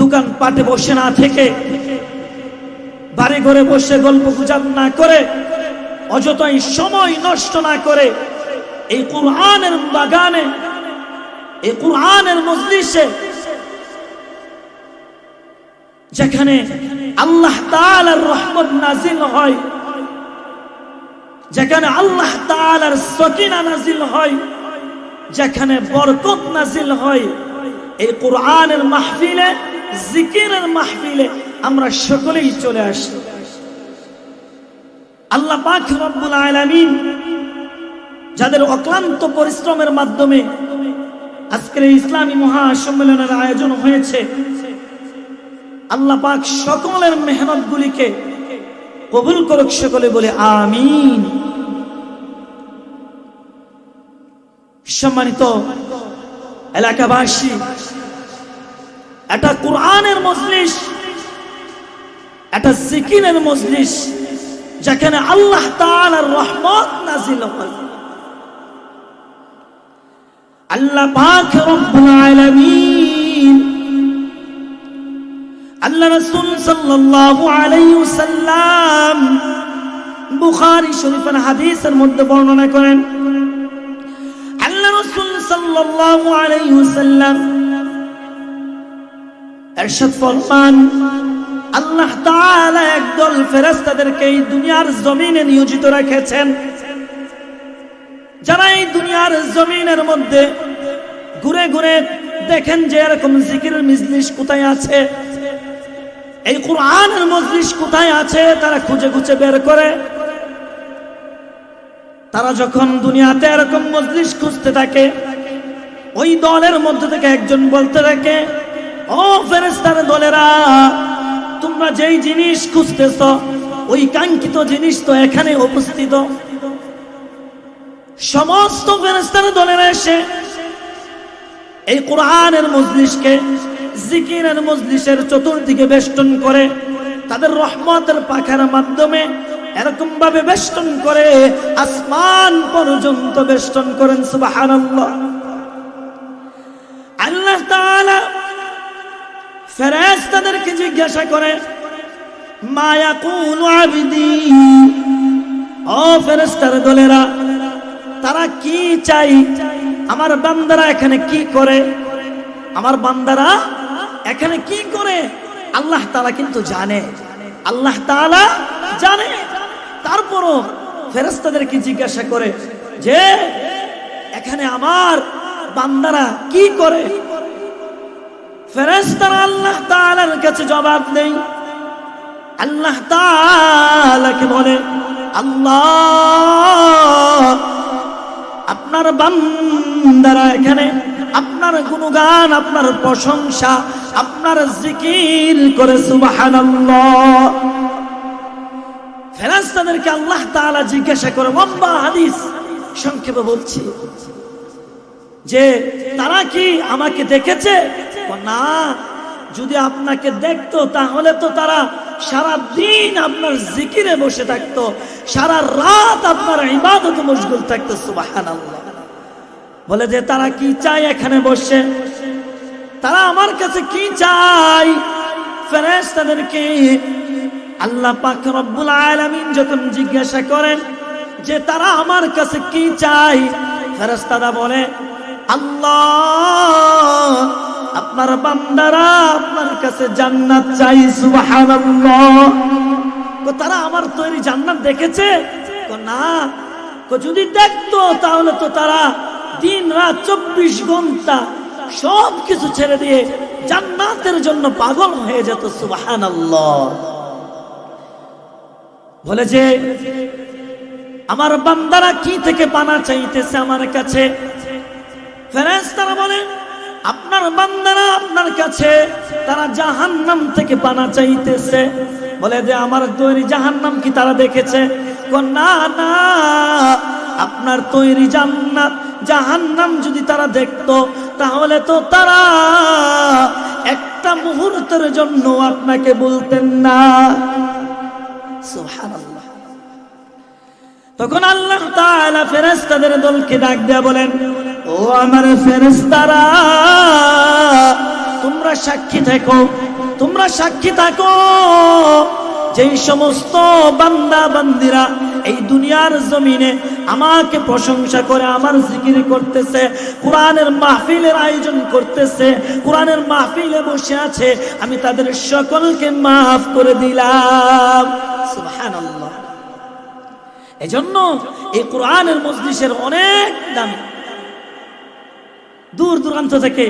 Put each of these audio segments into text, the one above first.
দোকান পাটে বসে না থেকে, বাড়ি ঘরে বসে গল্প গুজব না করে, অযথাই সময় নষ্ট না করে এই কুরআনের বাগানে, এই কুরআনের মজলিসে, যেখানে আল্লাহ তাআলার রহমত নাজিল হয়, যেখানে আল্লাহ তাআলার সকিনা নাজিল হয়, যেখানে বরকত নাজিল হয়, এই কুরআনের মাহফিলে, জিকিরের মাহফিলে আমরা সকলেই চলে আসি। আল্লাহ পাক রব্বুল আলামিন যাদের অক্লান্ত পরিশ্রমের মাধ্যমে আজকের এই ইসলামী মহাসম্মেলনের আয়োজন হয়েছে, আল্লাহ পাক সকলের মেহনত গুলিকে কবুল করুক, সকলে বলে আমিন। সম্মানিত এলাকাবাসী, এটা কুরআনের মজলিস, এটা জিকিরের মজলিস, যেখানে আল্লাহ তাআলার রহমত নাজিল হয়। আল্লাহ পাক রব্বুল আলামিন, আল্লাহ রাসূল সাল্লাল্লাহু আলাইহি ওয়াসাল্লাম বুখারী শরীফের হাদিসের মধ্যে বর্ণনা করেন, আল্লাহ রাসূল সাল্লাল্লাহু আলাইহি ওয়াসাল্লাম ইরশাদ ফরমান, আল্লাহ তাআলা একদল ফেরেশতাদেরকে এই দুনিয়ার জমিনে নিয়োজিত রেখেছেন, যারা এই দুনিয়ার জমিনের মধ্যে ঘুরে ঘুরে দেখেন যে এরকম জিকিরের মজলিস কোথায় আছে, এই কুরআনের মজলিস কোথায় আছে, তারা খুঁজে খুঁজে বের করে। তারা যখন দুনিয়াতে এরকম মজলিস খুঁজতে থাকে, ওই দলের মধ্যে থেকে একজন বলতে থাকে, ও ফেরেশতার দলেরা, তোমরা যেই জিনিস খুঁজতেছ ওই কাঙ্ক্ষিত জিনিস তো এখানে উপস্থিত। সমস্ত ফেরেশতার দলেরা এসে এই কুরআনের মজলিসকে, জিকিরের মজলিসের চতুর্দিকে বেষ্টন করে, তাদের রহমতের পাখার মাধ্যমে এরকম ভাবে বেষ্টন করে আসমান পর্যন্ত বেষ্টন করেন। সুবহানাল্লাহ। আল্লাহ তাআলা ফেরেশতাদেরকে জিজ্ঞাসা করে, মা ইয়াকুলু আবদি, ও ফেরেশতার দলেরা, তারা কি চাই, আমার বান্দারা এখানে কি করে, আমার বান্দারা এখানে কি করে আল্লাহ তাআলা কিন্তু জানে, আল্লাহ তাআলা জানে। তারপরও ফেরেশতাদেরকে জিজ্ঞাসা করে যে এখানে আমার বান্দারা কি করে। ফেরেশতারা আল্লাহ তাআলার কাছে জবাব দেয়, আল্লাহ তাআলাকে বলে, আল্লাহ, আপনার বান্দারা এখানে আপনার গুণগান, আপনার প্রশংসা, আপনার জিকির করে। সুবহানাল্লাহ। ফেরেশতাদেরকে আল্লাহ তাআলা জিজ্ঞাসা করে, লম্বা হাদিস সংক্ষেপে বলছি, যে তারা কি আমাকে দেখেছে? না, যদি আপনাকে দেখতো তাহলে তো তারা সারা দিন আপনার জিকিরে বসে থাকতো, সারা রাত আপনার ইবাদতে মশগুল থাকতো। সুবহানাল্লাহ। বলে যে তারা কি চায় এখানে বসে, তারা আমার কাছে কি চায়? ফেরেশতাদেরকে আল্লাহ পাক রব্বুল আলামিন যখন জিজ্ঞাসা করেন যে তারা আমার কাছে কি চায়, ফেরেশতারা বলে, আল্লাহ, আপনার বান্দারা আপনার কাছে জান্নাত চাই। সুবহানাল্লাহ। তারা আমার তৈরি জান্নাত দেখেছে? না। যদি দেখতো তাহলে তো তারা দিন রাত 24 ঘন্টা সব কিছু ছেড়ে দিয়ে জান্নাতের জন্য পাগল হয়ে যেত। সুবহানাল্লাহ। বলে যে আমার বান্দারা কি থেকে পানা চাইতেছে আমার কাছে? ফেরেশতারা বলেন, আপনার বান্দারা আপনার কাছে তারা জাহান্নাম থেকে পানা চাইতেছে। বলে যে আমার তৈরি জাহান্নাম কি তারা দেখেছে? না না, আপনার তৈরি জান্নাত জাহান্নাম যদি তারা দেখতো তাহলে তো তারা একটা মুহূর্তের জন্য আপনাকে বলতেন না। সুবহানাল্লাহ। তখন আল্লাহ তাআলা ফেরেশতাদের দলকে ডাক দেয়া বলেন, ও আমার ফেরেশতারা, তোমরা সাক্ষী থাকো, তোমরা সাক্ষী থাকো যেই সমস্ত বান্দা বান্দিরা এই দুনিয়ার জমিনে আমাকে প্রশংসা করে আমার জিকির করতেছে, কোরআনের মাহফিলের আয়োজন করতেছে, কোরআনের মাহফিলে বসে আছে, আমি তাদের সকলকে মাফ করে দিলাম। সুবহানাল্লাহ। এজন্য এই কোরআনের মজলিসের অনেক দাম। দূর দূরান্ত থেকে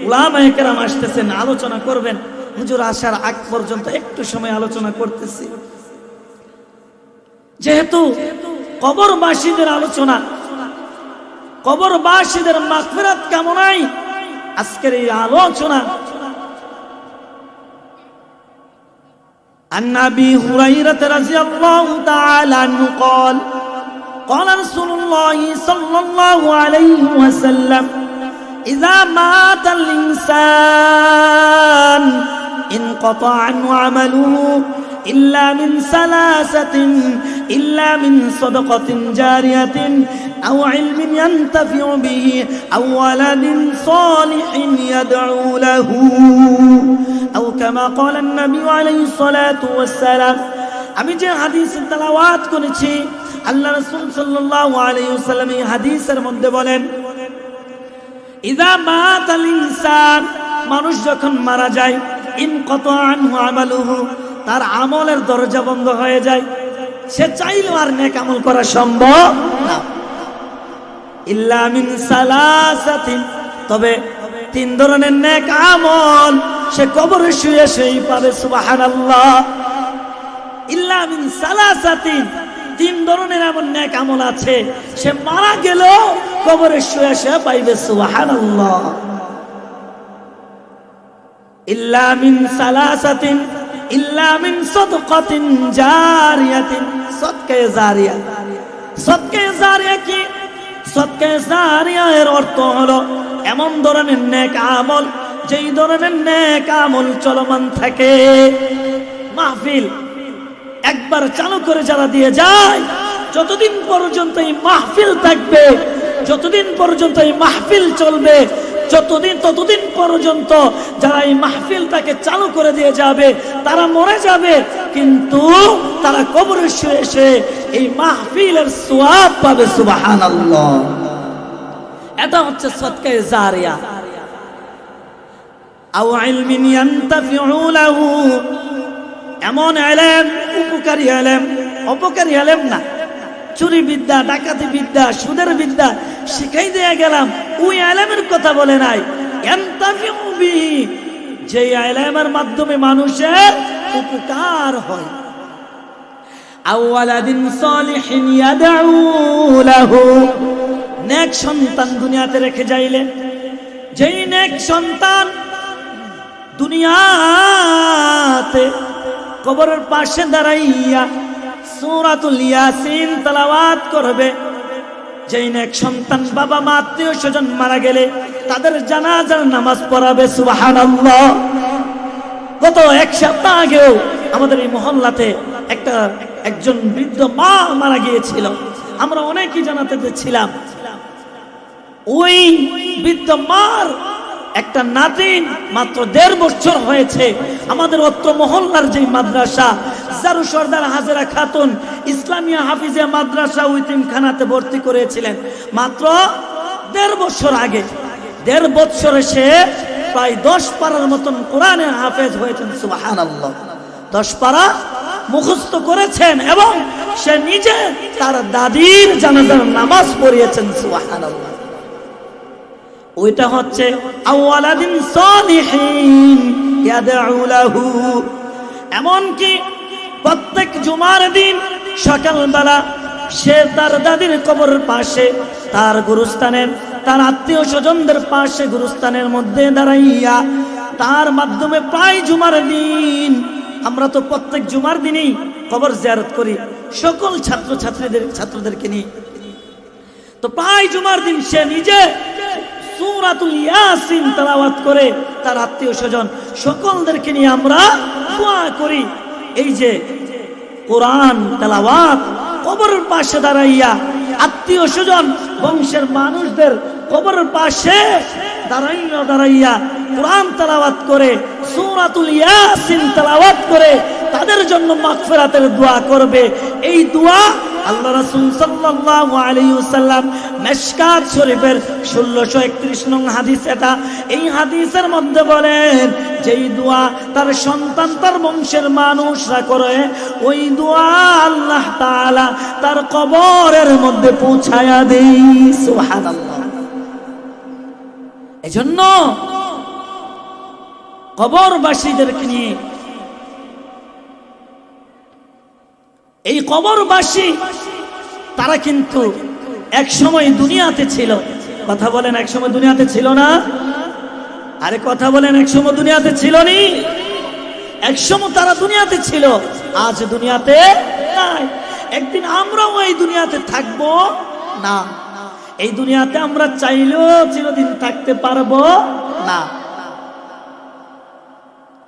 উলামায়ে কেরাম আসতেছেন, আলোচনা করবেন। হুজুর আসার আগ পর্যন্ত একটু সময় আলোচনা করতেছি, যেহেতু কবরবাসীদের আলোচনা, কবরবাসীদের মাগফিরাত কামনায় আজকের এই আলোচনা। عن أبي هريرة رضي الله تعالى عنه قال قال رسول الله صلى الله عليه وسلم إذا مات الإنسان انقطع عنه عمله إلا من ثلاثة إلا من صدقة جارية أو علم ينتفع به أو ولد صالح يدعو له أو كما قال النبي عليه الصلاة والسلام। আমি যে হাদিসের তেলাওয়াত করেছি, আল্লাহ রাসূল সাল্লাল্লাহু আলাইহি ওয়াসাল্লাম এই হাদিসের মধ্যে বলেন, ইযা মাতাল ইনসান, মানুষ যখন মারা যায়, ইনকাতা আনহু আমালুহু, তার আমলের দরজা বন্ধ হয়ে যায়, সে চাইলেও আর নেক আমল করা সম্ভব না। ইল্লা মিন সালাসাতিন, তবে তিন ধরনের নেক আমল সে কবরে শুয়ে শুয়েই পাবে। সুবহানাল্লাহ। ইল্লা মিন সালাসাতিন, তিন ধরনের এমন নেক আমল আছে সে মারা গেলেও কবরে শুয়ে শুয়ে পাইবে। সুবহানাল্লাহ। ইল্লা মিন সালাসাতিন ইল্লা মিন সাদকাতিন জারিয়াতিন, সাদকায়ে জারিয়া। সাদকায়ে জারিয়া কি? সাদকায়ে জারিয়া এর অর্থ হলো এমন ধরনের নেক আমল যেই ধরনের নেক আমল চলমান থাকে। মাহফিল একবার চালু করে যারা দিয়ে যায়, যতদিন পর্যন্ত এই মাহফিল থাকবে, যতদিন পর্যন্ত এই মাহফিল চলবে, ততদিন পর্যন্ত যারা এই মাহফিলটাকে চালু করে দিয়ে যাবে তারা মরে যাবে, কিন্তু তারা কবরে শুয়ে এসে এই মাহফিলের সওয়াব পাবে। সুবহানাল্লাহ। এটা হচ্ছে সাদকায়ে জারিয়া। আও ইলমিন ইয়ানতাফিউ লাহু, এমন ইলম, উপকারী ইলম, অপকারী ইলম না, চুরি বিদ্যা, ডাকাতি বিদ্যা, সুদের বিদ্যা শিখাই দিয়ে গেলাম, ওই ইলমের কথা বলে নাই। ইয়ানতাফিউ বিহি, যে ইলমের মাধ্যমে মানুষের উপকার হয়। আও ওয়ালাদিন সালিহিন ইয়াদউ লাহু, নেক সন্তান দুনিয়াতে রেখে যাইলে, যেই নেক সন্তান দুনিয়াতে কবরের পাশে দাঁড়াইয়া সূরাতুল ইয়াসিন তেলাওয়াত করবে, যেই নেক সন্তান বাবা মা আত্মীয় স্বজন মারা গেলে তাদের জানাজার নামাজ পড়াবে। সুবহানাল্লাহ। গত এক সপ্তাহ আগেও আমাদের এই মহল্লাতে একজন বৃদ্ধ মা মারা গিয়েছিল, আমরা অনেকেই জানাতে ছিলাম। ওই বৃদ্ধ মার একটা নাতিন মাত্র 1.5 বছর হয়েছে, আমাদের অত্র মহল্লার যে মাদ্রাসা জারু সর্দার হাজেরা খাতুন ইসলামিয়া হাফিজিয়া মাদ্রাসা উইতিমখানাতে ভর্তি করেছিলেন মাত্র 1.5 বছর আগে। 1.5 বছরে সে প্রায় 10 পারার মতন কোরআনের হাফেজ হয়েছেন। সুবহানাল্লাহ। 10 পারা মুখস্থ করেছেন এবং সে নিজে তার দাদির জানাজার নামাজ পড়িয়েছেন। সুবহানাল্লাহ। ওইটা হচ্ছে আওয়ালাদিন সালিহিন ইয়াদউ লাহু। এমনকি প্রত্যেক জুমার দিন সকালবেলা সে তার দাদির কবরের পাশে, তার গুরুস্থানের, তার আত্মীয় স্বজনদের পাশে গুরুস্থানের মধ্যে দাঁড়াইয়া তার মাধ্যমে প্রায় জুমার দিন, আমরা তো প্রত্যেক জুমার দিনই কবর জিয়ারত করি সকল ছাত্রদেরকে নিয়ে, তো প্রায় জুমার দিন সে নিজে সূরাতুল ইয়াসিন তেলাওয়াত করে তার আত্মীয় স্বজন সকলদেরকে নিয়ে আমরা দোয়া করি। এই যে কোরআন তেলাওয়াত, কবরের পাশে দাঁড়াইয়া আত্মীয় স্বজন বংশের মানুষদের কবরের পাশে দাঁড়াইয়া কোরআন তেলাওয়াত করে, সূরাতুল ইয়াসিন তেলাওয়াত করে তাদের জন্য মাগফিরাতের দোয়া করবে। এই দোয়া আল্লাহ রাসূল সাল্লাল্লাহু আলাইহি ওয়াসাল্লাম মিশকাত শরীফের 1631 নং হাদিস, এটা এই হাদিসের মধ্যে বলেন যেই দোয়া তার সন্তান তার বংশের মানুষরা করে, ওই দোয়া আল্লাহ তাআলা তার কবরের মধ্যে পৌঁছায়া দেয়। সুবহানাল্লাহ। এজন্য কবরবাসীদেরকে নিয়ে, এই কবরবাসী তারা কিন্তু এক সময় দুনিয়াতে ছিল। কথা বলেন, এক সময় দুনিয়াতে ছিল না? আরে কথা বলেন, এক সময় দুনিয়াতে ছিল নি? এক সময় তারা দুনিয়াতে ছিল, আজ দুনিয়াতে নাই। একদিন আমরাও এই দুনিয়াতে থাকবো না। এই দুনিয়াতে আমরা চাইলেও চিরদিন থাকতে পারবো না।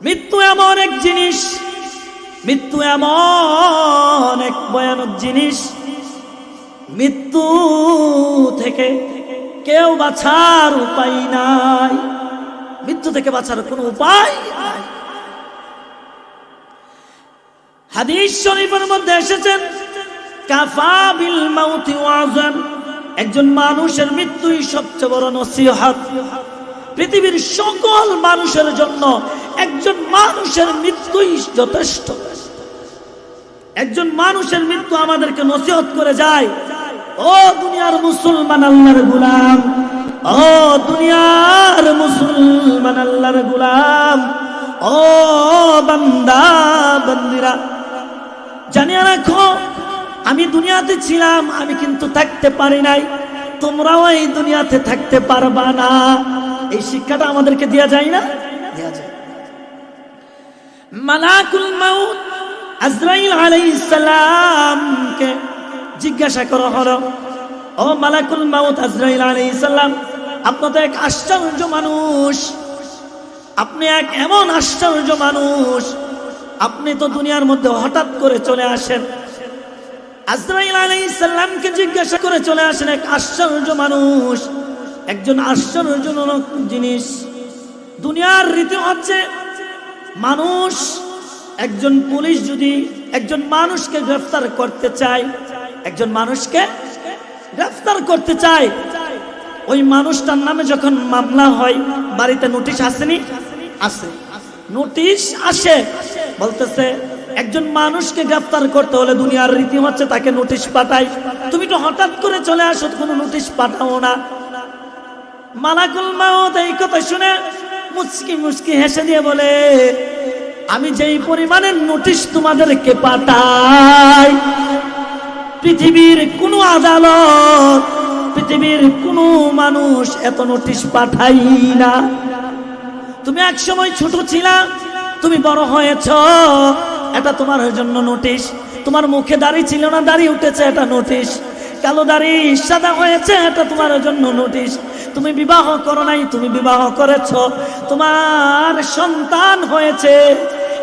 মৃত্যু এমন এক জিনিস, মৃত্যু এমন এক ভয়ানক জিনিস, মৃত্যু থেকে কেউ বাঁচার উপায় নাই। মৃত্যু থেকে বাঁচার কোনো উপায় নাই। হাদিস শরীফের মধ্যে এসেছেন, কাফা বিল মাউতি ওয়াজান, একজন মানুষের মৃত্যুই সবচেয়ে বড় নসিহত। পৃথিবীর সকল মানুষের জন্য একজন মানুষের মৃত্যুই যথেষ্ট। একজন মানুষের মৃত্যু আমাদেরকে নসিহত করে যায়, ও দুনিয়ার মুসলমান আল্লাহর গোলাম, ও দুনিয়ার মুসলমান আল্লাহর গোলাম, ও বান্দা বান্দিরা, জানিয়ে রাখো আমি দুনিয়াতে ছিলাম, আমি কিন্তু থাকতে পারি নাই, তোমরাও এই দুনিয়াতে থাকতে পারবা না। এই শিক্ষাটা আমাদেরকে দেয়া যায় না? দেয়া যায়। মালাকুল মাউত আজরাইল আলাইহিস সালামকে জিজ্ঞাসা করা হলো, ও মালাকুল মাউত আজরাইল আলাইহিস সালাম, আপনি তো এক আশ্চর্য মানুষ, আপনি এক এমন আশ্চর্য মানুষ, আপনি তো দুনিয়ার মধ্যে হঠাৎ করে চলে আসেন। আজরাইল আলাইহিস সালামকে জিজ্ঞাসা করে চলে আসেন এক আশ্চর্য মানুষ, একজন আশ্চর্যজনক জিনিস। দুনিয়ার রীতি হচ্ছে, মানুষ, একজন পুলিশ যদি একজন মানুষকে গ্রেফতার করতে চায়, একজন মানুষকে গ্রেফতার করতে চায়, ওই মানুষটার নামে যখন মামলা হয়, বাড়িতে নোটিশ আসেনি? আসে। নোটিশ আসে, বলতেছে একজন মানুষকে গ্রেফতার করতে হলে দুনিয়ার রীতি হচ্ছে তাকে নোটিশ পাঠাই। তুমি তো হঠাৎ করে চলে আসো, কোনো নোটিশ পাঠাও না। মালাকুল মাউত এই কথা শুনে মুচকি মুচকি হেসে দিয়ে বলে, আমি যেই পরিমাণের নোটিশ তোমাদেরকে পাঠাই, পৃথিবীর কোনো আদালত, পৃথিবীর কোনো মানুষ এত নোটিশ পাঠাই না। তুমি এক সময় ছোট ছিলা, তুমি বড় হয়েছ, এটা তোমার জন্য নোটিশ। তোমার মুখে দাড়ি ছিল না, দাড়ি উঠেছে, এটা নোটিশ। কালো দাড়ি সাদা হয়েছে, এটা তোমার জন্য নোটিশ। তুমি বিবাহ করো নাই, তুমি বিবাহ করেছ। তোমার সন্তান হয়েছে,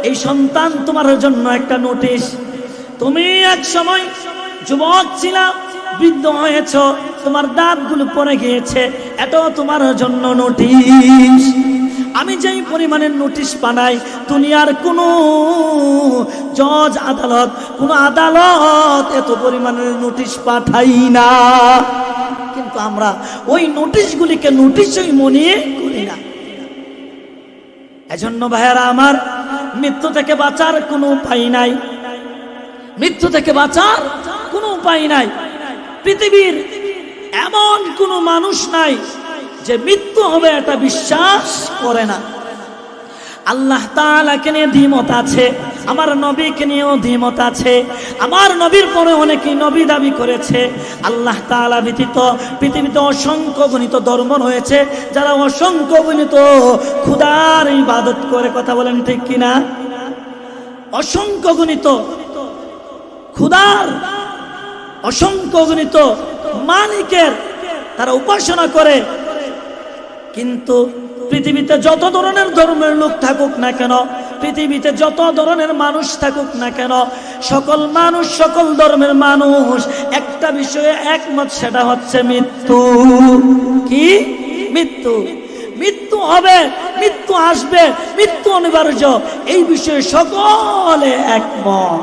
এই সন্তান তোমার জন্য একটা নোটিশ। তুমি এক সময় যুবক ছিলা, বৃদ্ধ হয়েছ, তোমার দাঁতগুলো পড়ে গিয়েছে, এটাও তোমার জন্য নোটিশ। আমি যেই পরিমাণের নোটিশ পাঠাই, দুনিয়ার কোনো জজ আদালত, কোনো আদালত এত পরিমাণের নোটিশ পাঠাই না। কিন্তু আমরা ওই নোটিশগুলিকে নোটিশই মনে করি না। এজন্য ভাইয়েরা আমার, মৃত্যু থেকে বাঁচার কোনো উপায় নাই, মৃত্যু থেকে বাঁচার কোনো উপায় নাই। পৃথিবীর এমন কোনো মানুষ নাই যে মৃত্যু হবে এটা বিশ্বাস করে না। আল্লাহ তাআলাকে নিয়ে দ্বিমত আছে, আমার নবীকে নিয়েও দ্বিমত আছে। আমার নবীর পরে অনেকেই নবী দাবি করেছে। আল্লাহ তাআলা ব্যতীত পৃথিবীতে অসংখ্য গণিত ধর্ম রয়েছে, যারা অসংখ্য গণিত খোদার ইবাদত করে। কথা বলেন ঠিক কিনা? অসংখ্য গণিত খোদার, অসংখ্য গণিত মালিকের তারা উপাসনা করে। কিন্তু পৃথিবীতে যত ধরনের ধর্মের লোক থাকুক না কেন, পৃথিবীতে যত ধরনের মানুষ থাকুক না কেন, সকল মানুষ, সকল ধর্মের মানুষ একটা বিষয়ে একমত, সেটা হচ্ছে মৃত্যু। কি? মৃত্যু। মৃত্যু হবে, মৃত্যু আসবে, মৃত্যু অনিবার্য, এই বিষয়ে সকলে একমত।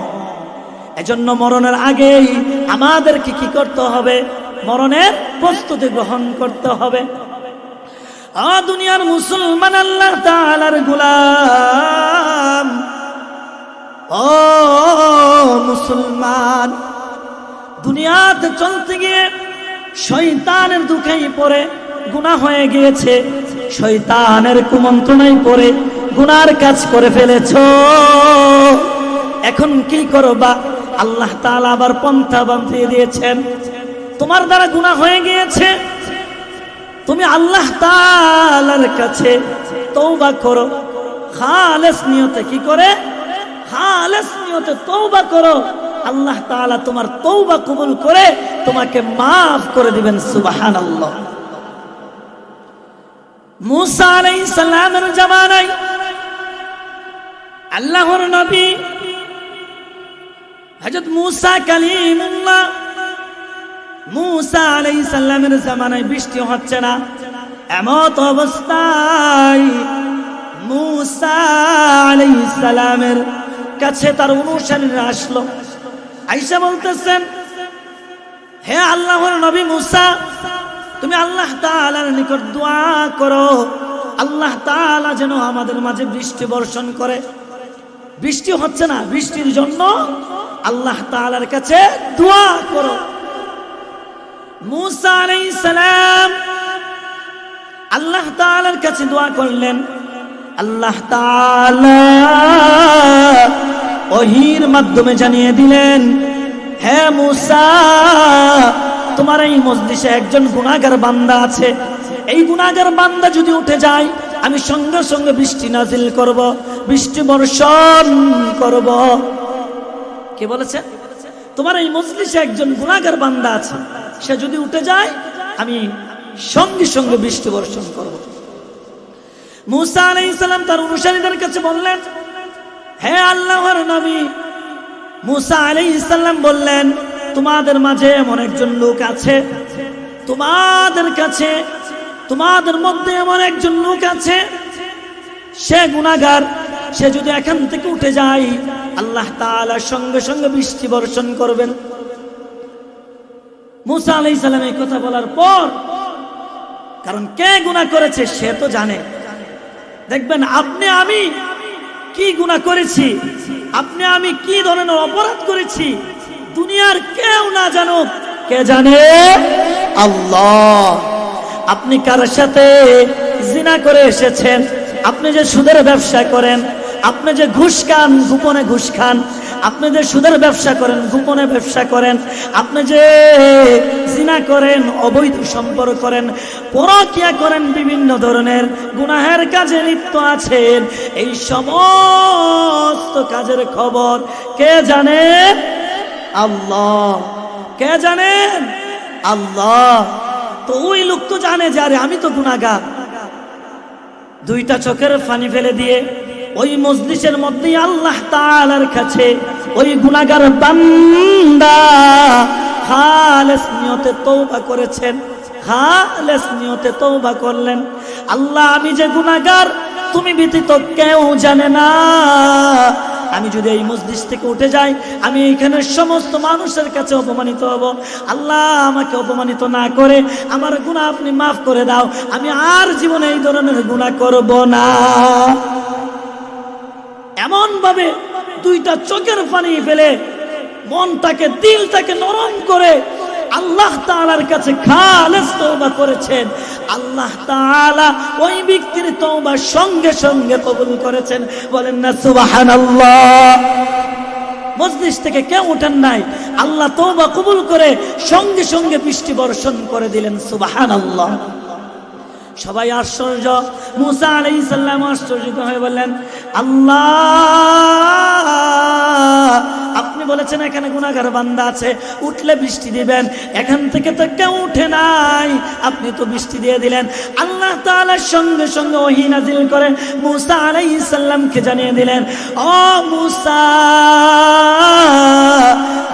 এজন্য মরণের আগেই আমাদেরকে কি করতে হবে? মরণের প্রস্তুতি গ্রহণ করতে হবে। দুনিয়ার মুসলমান, আল্লাহ তাআলার গোলাম, ও মুসলমান, দুনিয়াতে চলতে গিয়ে শয়তানের দুঃখেই পড়ে গুনাহ হয়ে গিয়েছে, শয়তানের কুমন্ত্রণায় পড়ে গুনার কাজ করে ফেলেছো। এখন কি করবা? আল্লাহ তাআলা আবার পন্থা বাঁধিয়ে দিয়েছেন। তোমার দ্বারা গুনাহ হয়ে গিয়েছে, তুমি আল্লাহ তাআলার কাছে তওবা করো, খালেস নিয়তে। কি করে? খালেস নিয়তে তওবা করো। আল্লাহ তাআলা তোমার তওবা কবুল করে তোমাকে মাফ করে দিবেন। সুবহানাল্লাহ। মুসা আলাইহিস সালামের জামানায় আল্লাহর নবী হযরত মুসা কালিমুল্লাহ, মুসা আলাইহিস সালামের জামানায় বৃষ্টি হচ্ছে না। এমত অবস্থায় মুসা আলাইহিস সালামের কাছে তার অনুসারীরা আসলো, আয়েশা বলতেছেন, হে আল্লাহর নবী মুসা, তুমি আল্লাহ তাআলার নিকট দোয়া করো, আল্লাহ তাআলা যেন আমাদের মাঝে বৃষ্টি বর্ষণ করে। বৃষ্টি হচ্ছে না, বৃষ্টির জন্য আল্লাহ তাআলার কাছে দোয়া করো। মুসা আলাইহিস সালাম আল্লাহ তাআলার কাছে দোয়া করলেন। আল্লাহ তাআলা ওহীর মাধ্যমে জানিয়ে দিলেন, হে মুসা, তোমার এই মজলিসে একজন গুনাহগার বান্দা আছে। এই গুনাহগার বান্দা যদি উঠে যায়, আমি সঙ্গে সঙ্গে বৃষ্টি নাজিল করব, বৃষ্টি বর্ষণ করব। কে বলেছে? তোমার এই মজলিসে একজন গুনাহগার বান্দা আছে, সে যদি উঠে যায়, আমি সঙ্গে সঙ্গে বৃষ্টি বর্ষণ করব। মুসা আলাইহিস সালাম তার অনুসারীদের কাছে বললেন, হে আল্লাহর নবী, মুসা আলাইহিস সালাম বললেন, তোমাদের মাঝে এমন একজন লোক আছে, তোমাদের কাছে, তোমাদের মধ্যে এমন একজন লোক আছে, সে গুনাহগার, সে যদি এখান থেকে উঠে যায়, আল্লাহ তাআলা সঙ্গে সঙ্গে বৃষ্টি বর্ষণ করবেন। মুসা আলাইহিস সালাম এই কথা বলার পর, কারণ কে গুনাহ করেছে সে তো জানে। দেখবেন আপনি আমি কি গুনাহ করেছি, আপনি আমি কি ধরনের অপরাধ করেছি, দুনিয়ার কেউ না জানুক, কে জানে? আল্লাহ। আপনি কার সাথে জিনা করে এসেছেন, আপনি যে সুদের ব্যবসা করেন, আপনি যে ঘুষ খান, গোপনে ঘুষ খান, আপনি যে সুদের ব্যবসা করেন, গোপনে ব্যবসা করেন, আপনি যে জিনা করেন, অবৈধ সম্পর্ক করেন, পরকিয়া করেন, বিভিন্ন ধরনের গুনাহের কাজে লিপ্ত আছেন, এই সমস্ত কাজের খবর কে জানে? আল্লাহ। কে জানেন? আল্লাহ। তো ওই লোক তো জানে যে আরে আমি তো গুনাহগার। দুইটা চোখের পানি ফেলে দিয়ে ওই মজলিসের মধ্যে আল্লাহ তাআলার কাছে ওই গুনাহগার বান্দা খালেস নিয়তে তওবা করেছেন, খালেস নিয়তে তওবা করলেন। আল্লাহ, আমি যে গুনাহগার তুমি ব্যতীত কেউ জানে না। আমি যদি এই মজলিস থেকে উঠে যাই, আমি এইখানে সমস্ত মানুষের কাছে অপমানিত হব। আল্লাহ, আমাকে অপমানিত না করে আমার গুনাহ আপনি মাফ করে দাও, আমি আর জীবনে এই ধরনের গুনাহ করব না। এমন ভাবে দুইটা চোখের পানি ফেলে মনটাকে, দিলটাকে নরম করে আল্লাহ তাআলার কাছে খালেস তওবা করেছেন। আল্লাহ তাআলা ওই ব্যক্তির তওবা সঙ্গে সঙ্গে কবুল করেছেন। বলেন না সুবহানাল্লাহ। মজলিস থেকে কেউ উঠেন নাই, আল্লাহ তওবা কবুল করে সঙ্গে সঙ্গে বৃষ্টি বর্ষণ করে দিলেন। সুবহানাল্লাহ। সবাই আশ্চর্য। মুসা আলাইহিস সালাম আশ্চর্যিত হয়ে বললেন, আল্লাহ, আপনি বলেছেন এখানে গুনাহগার বান্দা আছে, উঠলে বৃষ্টি দিবেন, এখান থেকে তো কেউ উঠে নাই, আপনি তো বৃষ্টি দিয়ে দিলেন। আল্লাহ তাআলা সঙ্গে সঙ্গে ওহী নাজিল করে মুসা আলাইহিস সালামকে জানিয়ে দিলেন, ও মুসা,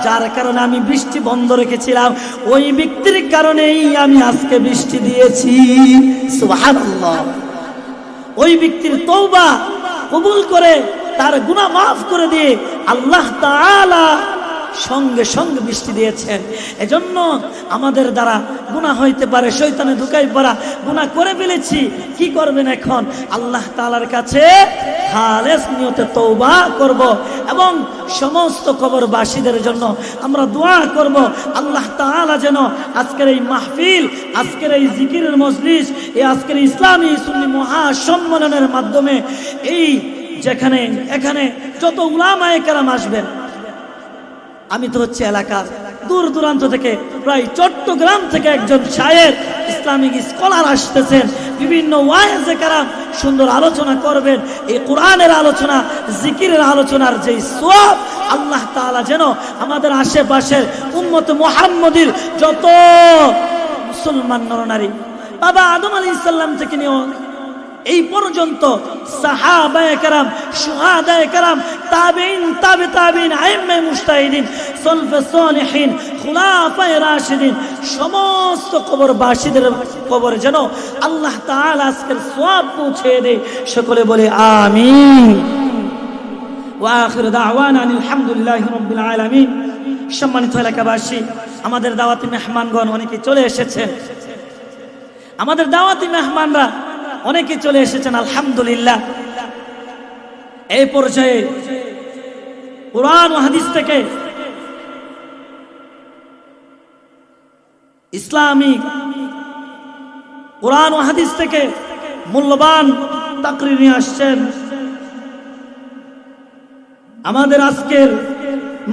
যার কারণে আমি বৃষ্টি বন্ধ রেখেছিলাম, ওই ব্যক্তির কারণেই আমি আজকে বৃষ্টি দিয়েছি। সুবহানাল্লাহ। ওই ব্যক্তির তওবা কবুল করে তার গুনাহ মাফ করে দিয়ে আল্লাহ তাআলা সঙ্গে সঙ্গে বৃষ্টি দিয়েছেন। এজন্য আমাদের দ্বারা গুনাহ হইতে পারে, শয়তানে ধোঁকায় পড়া, গুনাহ করে ফেলেছি, কি করবেন এখন? আল্লাহ তাআলার কাছে খালেস নিয়তে তওবা করব এবং সমস্ত কবরবাসীদের জন্য আমরা দোয়া করব আল্লাহ তাআলা যেন আজকের এই মাহফিল, আজকের এই জিকিরের মজলিস, এই আজকের ইসলামী সুন্নি মহাসম্মেলনের মাধ্যমে এই যেখানে এখানে যত উলামায়ে কেরাম আসবেন, আমি তো হচ্ছে এলাকার দূর দূরান্ত থেকে, প্রায় চট্টগ্রাম থেকে একজন শায়েখ ইসলামিক স্কলার আসতেছেন, বিভিন্ন ওয়ায়েজে কেরাম সুন্দর আলোচনা করবেন। এই কোরআনের আলোচনা, জিকিরের আলোচনার যে সওয়াব আল্লাহ তাআলা যেন আমাদের আশেপাশের উম্মত মুহাম্মদীর যত মুসলমান নরনারী বাবা আদম আলাইহিস সালাম থেকে নিয়ে এই পর্যন্ত সাহাবায়ে কেরাম, শুহাদায়ে কেরাম, তাবিঈন, তাবে তাবিঈন, আইম্মায়ে মুজতাহিদিন, সালফে সালেহিন, খুলাফায়ে রাশিদিন, সমস্ত কবরবাসীদের কবরে যেন আল্লাহ তাআলা আজকের সওয়াব পৌঁছে দেয়। সকলে বলে আমিন। ওয়া আখিরু দাওয়ানা আলহামদুলিল্লাহি রাব্বিল আলামিন। সম্মানিত এলাকাবাসী, আমাদের দাওয়াতি মেহমানগণ অনেকে চলে এসেছেন, আমাদের দাওয়াতি মেহমানরা অনেকে চলে এসেছেন আলহামদুলিল্লাহ। এই পর্যায়ে কুরআন ও হাদিস থেকে ইসলামিক কুরআন ও হাদিস থেকে মূল্যবান তাকরীর নিয়ে আসছেন আমাদের আজকের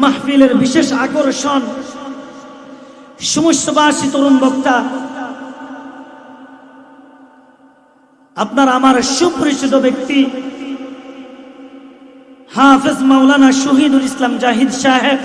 মাহফিলের বিশেষ আকর্ষণ, সমস্যাবাসী তরুণ বক্তা, আপনার আমার সুপরিচিত ব্যক্তি হাফেজ মাওলানা শহীদুল ইসলাম জাহিদ সাহেব।